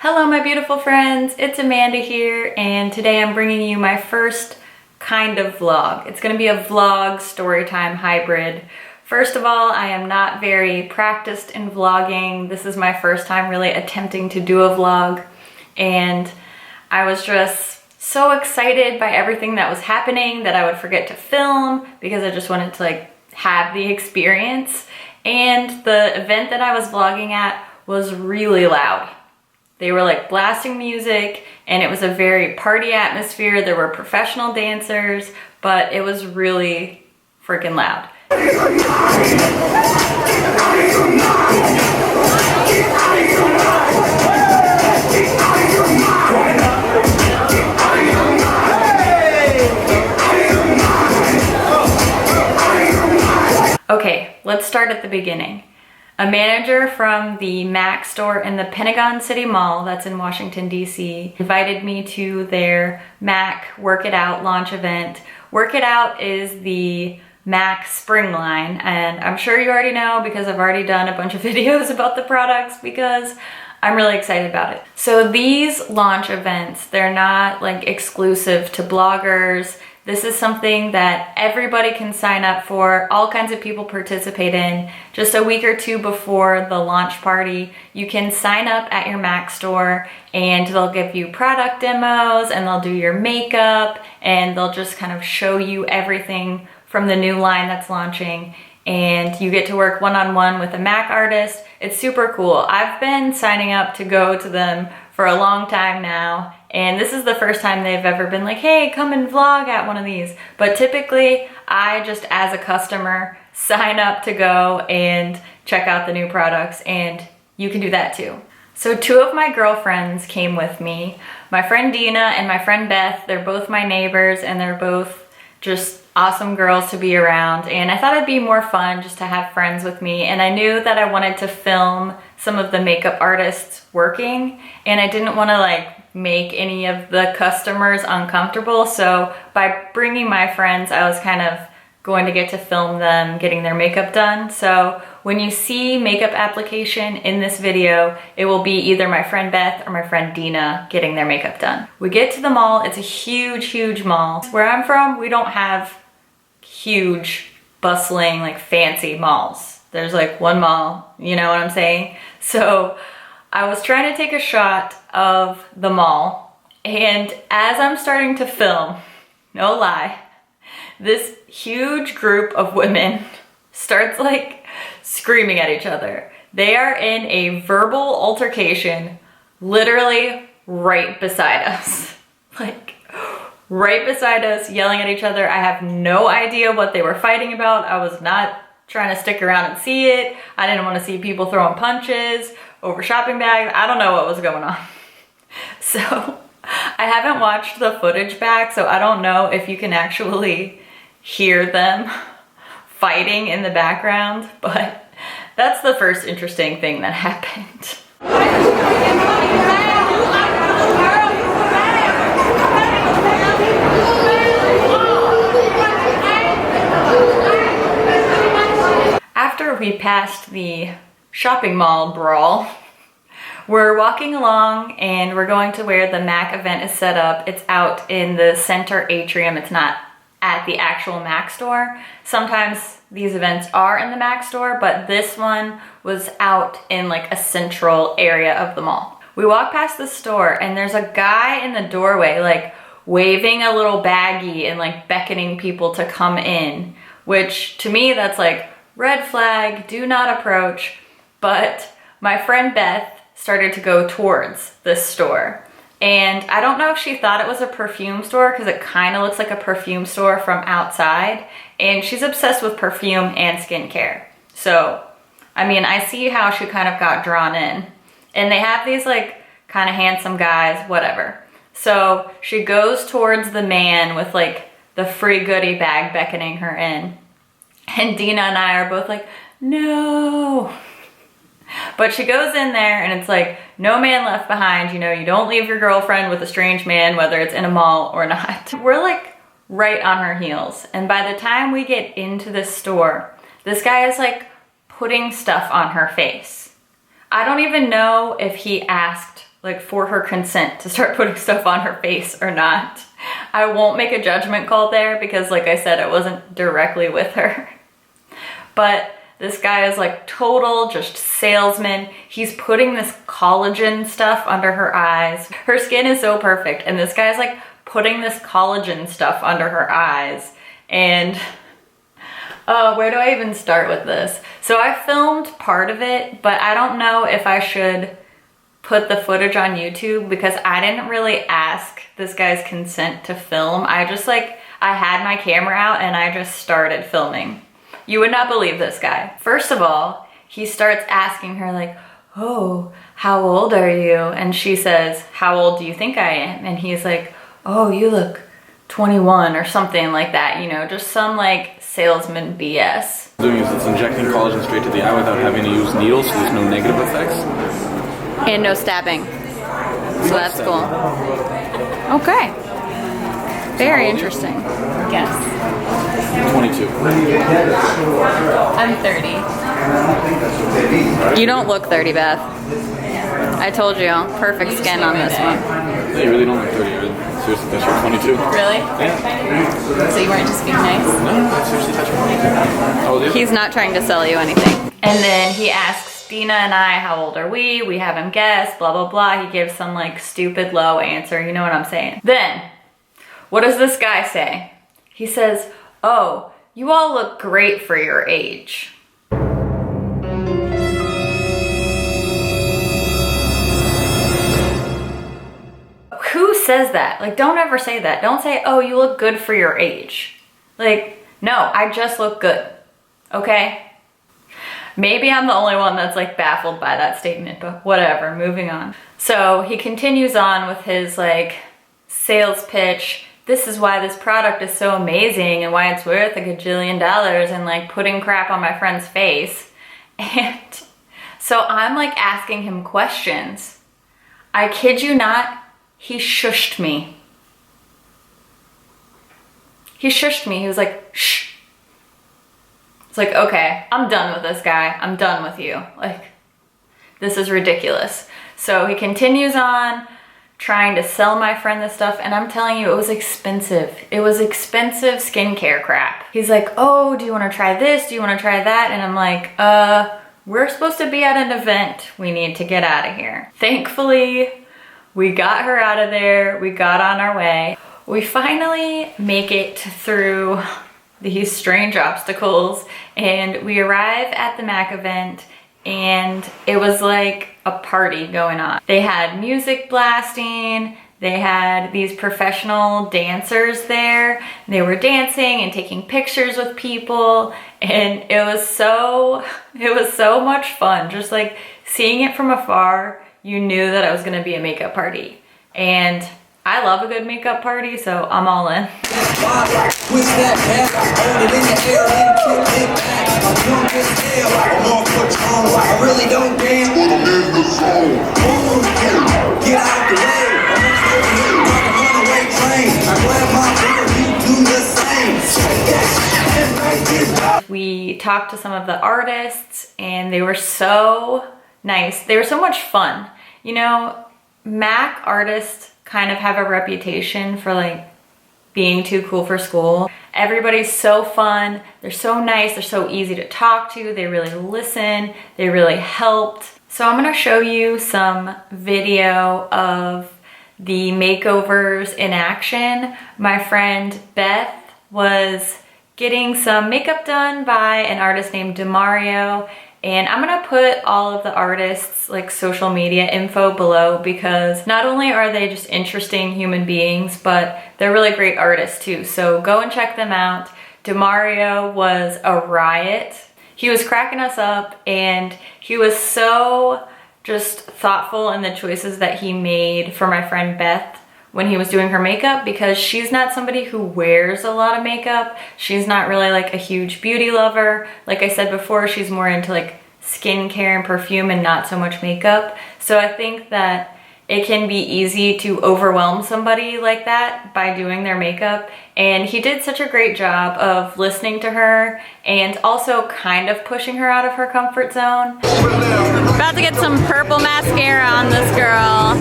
Hello my beautiful friends, it's Amanda here, and today I'm bringing you my first kind of vlog. It's gonna be a vlog story time hybrid. First of all, I am not very practiced in vlogging. This is my first time really attempting to do a vlog, and I was just so excited by everything that was happening that I would forget to film because I just wanted to have the experience. And the event that I was vlogging at was really loud. They were blasting music and it was a very party atmosphere. There were professional dancers, but it was really freaking loud. Okay, let's start at the beginning. A manager from the Mac store in the Pentagon City Mall, that's in Washington, D.C., invited me to their Mac Work It Out launch event. Work It Out is the Mac spring line, and I'm sure you already know because I've already done a bunch of videos about the products because I'm really excited about it. So these launch events, they're not exclusive to bloggers. This is something that everybody can sign up for. All kinds of people participate in. Just a week or two before the launch party, you can sign up at your Mac store and they'll give you product demos and they'll do your makeup and they'll just kind of show you everything from the new line that's launching. And you get to work one-on-one with a Mac artist. It's super cool. I've been signing up to go to them for a long time now, and this is the first time they've ever been like, hey, come and vlog at one of these. But typically, I just, as a customer, sign up to go and check out the new products, and you can do that too. So two of my girlfriends came with me. My friend Dina and my friend Beth, they're both my neighbors, and they're both just awesome girls to be around, and I thought it'd be more fun just to have friends with me, and I knew that I wanted to film some of the makeup artists working, and I didn't want to make any of the customers uncomfortable, so by bringing my friends, I was kind of going to get to film them getting their makeup done. So when you see makeup application in this video, it will be either my friend Beth or my friend Dina getting their makeup done. We get to the mall. It's a huge, huge mall. Where I'm from, we don't have huge, bustling, fancy malls. There's one mall, you know what I'm saying? So I was trying to take a shot of the mall, and as I'm starting to film, no lie, this huge group of women starts screaming at each other. They are in a verbal altercation literally right beside us. Right beside us, yelling at each other. I have no idea what they were fighting about. I was not trying to stick around and see it. I didn't want to see people throwing punches over shopping bags. I don't know what was going on. So I haven't watched the footage back, so I don't know if you can actually hear them fighting in the background, but that's the first interesting thing that happened. After we passed the shopping mall brawl, we're walking along and we're going to where the Mac event is set up. It's out in the center atrium. It's not at the actual Mac store. Sometimes these events are in the Mac store, but this one was out in a central area of the mall. We walk past the store and there's a guy in the doorway waving a little baggie and beckoning people to come in, which to me that's red flag, do not approach. But my friend Beth started to go towards this store. And I don't know if she thought it was a perfume store because it kind of looks like a perfume store from outside. And she's obsessed with perfume and skincare. So, I mean, I see how she kind of got drawn in. And they have these kind of handsome guys, whatever. So she goes towards the man with the free goodie bag beckoning her in. And Dina and I are both no. But she goes in there and it's no man left behind. You know, you don't leave your girlfriend with a strange man, whether it's in a mall or not. We're right on her heels. And by the time we get into this store, this guy is putting stuff on her face. I don't even know if he asked like for her consent to start putting stuff on her face or not. I won't make a judgment call there because like I said, it wasn't directly with her. But this guy is like total just salesman. He's putting this collagen stuff under her eyes. Her skin is so perfect and this guy's like putting this collagen stuff under her eyes. And where do I even start with this? So I filmed part of it, but I don't know if I should put the footage on YouTube because I didn't really ask this guy's consent to film. I had my camera out and I just started filming. You would not believe this guy. First of all, he starts asking her like, oh, how old are you? And she says, how old do you think I am? And he's like, oh, you look 21 or something like that, you know, just some like salesman BS. Doing is it's injecting collagen straight to the eye without having to use needles, so there's no negative effects. And no stabbing. So that's cool. Okay. Very interesting. Yes. 22. I'm 30. You don't look 30, Beth. I told you, perfect skin on this one. No, you really don't look 30. Seriously, that's your 22. Really? Yeah. So you weren't just being nice? No, seriously, that's your 22. How old are you? He's not trying to sell you anything. And then he asks Dina and I, how old are we? We have him guess, blah, blah, blah. He gives some like stupid low answer. You know what I'm saying? Then, what does this guy say? He says, oh, you all look great for your age. Who says that? Like, don't ever say that. Don't say, oh, you look good for your age. Like, no, I just look good, okay? Maybe I'm the only one that's like baffled by that statement, but whatever, moving on. So he continues on with his like sales pitch. This is why this product is so amazing and why it's worth $1 gajillion and like putting crap on my friend's face. And so I'm like asking him questions. I kid you not, he shushed me. He shushed me. He was like, shh. It's like, okay, I'm done with this guy. I'm done with you. Like, this is ridiculous. So he continues on trying to sell my friend this stuff, and I'm telling you, it was expensive. It was expensive skincare crap. He's like, oh, do you want to try this? Do you want to try that? And I'm like, we're supposed to be at an event. We need to get out of here. Thankfully, we got her out of there. We got on our way. We finally make it through these strange obstacles and we arrive at the MAC event and it was like a party going on. They had music blasting, they had these professional dancers there. They were dancing and taking pictures with people and it was so much fun. Just like seeing it from afar, you knew that it was gonna be a makeup party. And I love a good makeup party, so I'm all in. We talked to some of the artists and they were so nice. They were so much fun. You know, MAC artists kind of have a reputation for like being too cool for school. Everybody's so fun, they're so nice, they're so easy to talk to, they really listen, they really helped. So I'm gonna show you some video of the makeovers in action. My friend Beth was getting some makeup done by an artist named Demario. And I'm gonna put all of the artists' like social media info below because not only are they just interesting human beings, but they're really great artists too. So go and check them out. Demario was a riot. He was cracking us up and he was so just thoughtful in the choices that he made for my friend Beth when he was doing her makeup because she's not somebody who wears a lot of makeup. She's not really like a huge beauty lover. Like I said before, she's more into like skincare and perfume and not so much makeup. So I think that it can be easy to overwhelm somebody like that by doing their makeup. And he did such a great job of listening to her and also kind of pushing her out of her comfort zone. About to get some purple mascara on this girl.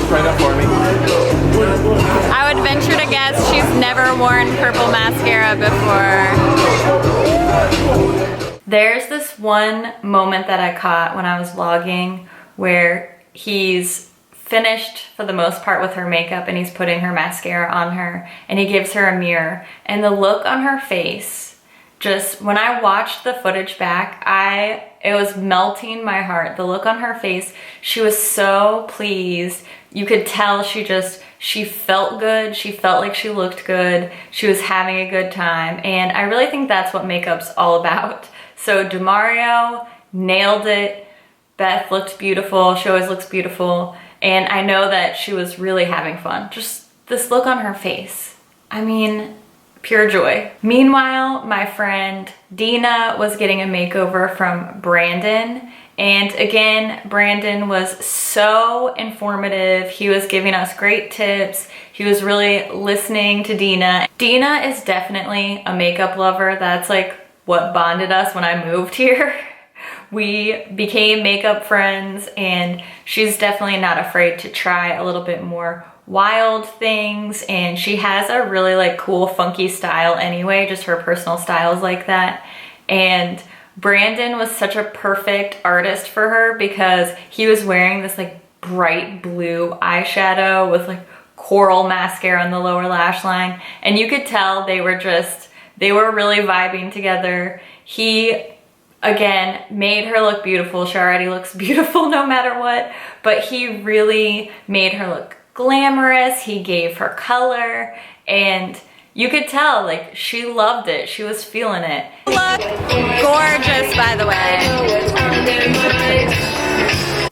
Try that for me. I would venture to guess she's never worn purple mascara before. There's this one moment that I caught when I was vlogging where he's finished for the most part with her makeup and he's putting her mascara on her and he gives her a mirror, and the look on her face, just when I watched the footage back, it was melting my heart. The look on her face, she was so pleased. You could tell she felt good. She felt like she looked good. She was having a good time. And I really think that's what makeup's all about. So DeMario nailed it. Beth looked beautiful. She always looks beautiful. And I know that she was really having fun. Just this look on her face. I mean, pure joy. Meanwhile, my friend Dina was getting a makeover from Brandon. And again, Brandon was so informative. He was giving us great tips. He was really listening to Dina. Dina is definitely a makeup lover. That's like what bonded us when I moved here. We became makeup friends, and she's definitely not afraid to try a little bit more wild things, and she has a really like cool funky style anyway. Just her personal style is like that. And Brandon was such a perfect artist for her because he was wearing this like bright blue eyeshadow with like coral mascara on the lower lash line, and you could tell they were really vibing together. He again made her look beautiful. She already looks beautiful no matter what, but he really made her look glamorous. He gave her color, and you could tell like she loved it. She was feeling it. Look gorgeous, by the way.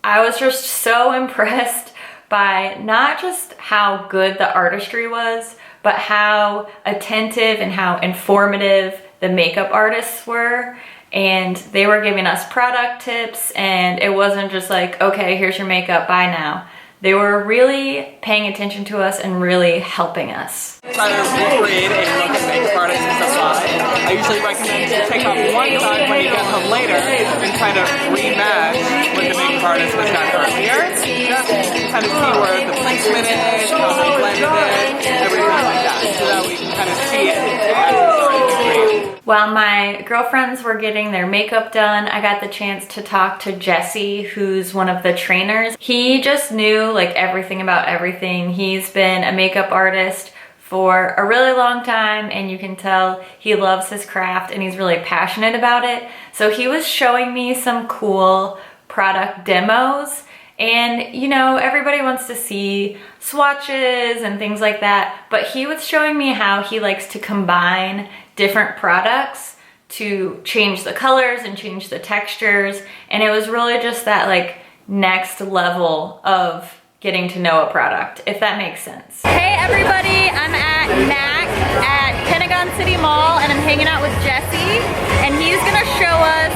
I was just so impressed by not just how good the artistry was, but how attentive and how informative the makeup artists were. And they were giving us product tips, and it wasn't just like, okay, here's your makeup, bye now. They were really paying attention to us and really helping us. Try to recreate a look and make products and supply. I usually recommend to take off one side when you get home later and kind of rematch what the makeup artist was done earlier. Just kind of see where the placement is, how they blended it, everything like that, so that we can kind of see it as it's starting to create. While my girlfriends were getting their makeup done, I got the chance to talk to Jesse, who's one of the trainers. He just knew like everything about everything. He's been a makeup artist for a really long time, and you can tell he loves his craft and he's really passionate about it. So he was showing me some cool product demos, and you know, everybody wants to see swatches and things like that, but he was showing me how he likes to combine different products to change the colors and change the textures, and it was really just that like next level of getting to know a product, if that makes sense. Hey everybody, I'm at MAC at Pentagon City Mall, and I'm hanging out with Jesse, and he's gonna show us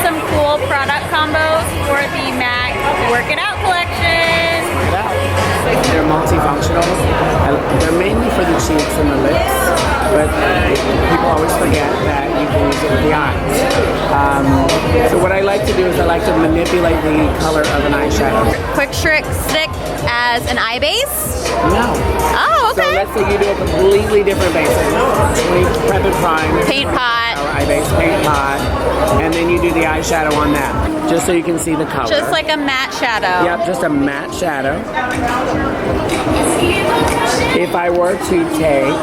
some cool product combos for the MAC Work It Out collection. They're multifunctional. They're mainly for the cheeks and the lips, but people always forget that you can use it with the eyes. So what I like to do is I like to manipulate the color of an eyeshadow. Quick trick stick as an eye base? No. Oh, okay. So let's say you do a completely different base. We prep and prime. Paint pot. Our eye base, paint pot, and then you do the eyeshadow on that, just so you can see the color. Just like a matte shadow. Yep, just a matte shadow. If I were to take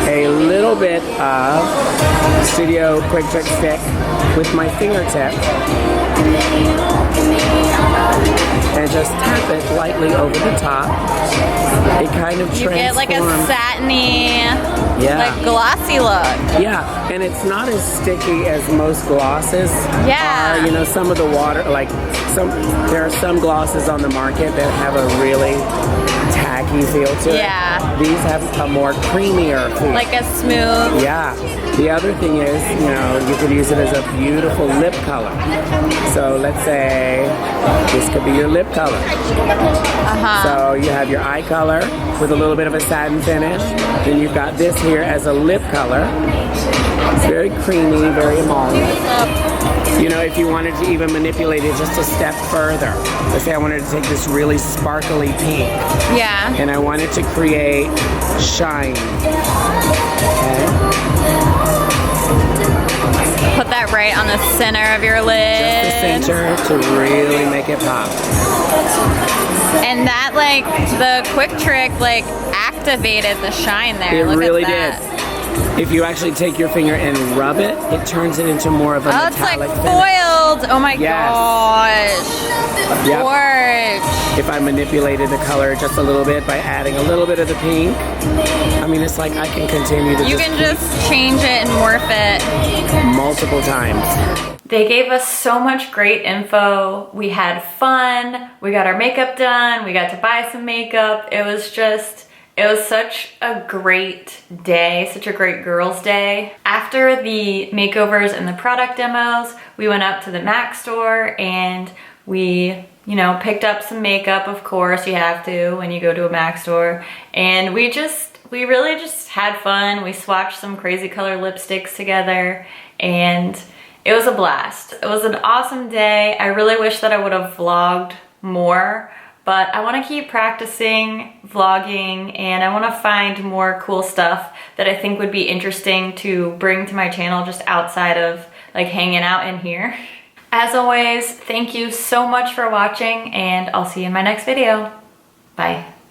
a little bit of Studio Quick Trick Stick with my fingertip and just tap it lightly over the top, it kind of transforms. You get like a satiny, like glossy look. Yeah, and it's not as sticky as most glosses Yeah. are. You know, some of the water, like there are some glosses on the market that have a really tacky feel to it. Yeah. These have a more creamier feel. Like a smooth. Yeah. The other thing is, you know, you could use it as a beautiful lip color. So let's say you This could be your lip color. So you have your eye color with a little bit of a satin finish. Then you've got this here as a lip color. It's very creamy, very emollient. You know, if you wanted to even manipulate it just a step further, let's say I wanted to take this really sparkly pink. Yeah. And I wanted to create shine. Okay. Put that right on the center of your lid. Just the center to really make it pop. And that, like, the quick trick, like, activated the shine there. It Look really at that. did. If you actually take your finger and rub it, it turns it into more of a Oh, it's like metallic finish. foiled. Oh my gosh. Yep. Gorge. If I manipulated the color just a little bit by adding a little bit of the pink, I mean, it's like I can continue to You can just change it and morph it. multiple times. They gave us so much great info. We had fun. We got our makeup done. We got to buy some makeup. It was such a great day, such a great girls' day. After the makeovers and the product demos, we went up to the MAC store and we, you know, picked up some makeup. Of course, you have to when you go to a MAC store. And we really just had fun. We swatched some crazy color lipsticks together and it was a blast. It was an awesome day. I really wish that I would have vlogged more, but I want to keep practicing vlogging and I want to find more cool stuff that I think would be interesting to bring to my channel just outside of like hanging out in here. As always, thank you so much for watching and I'll see you in my next video. Bye.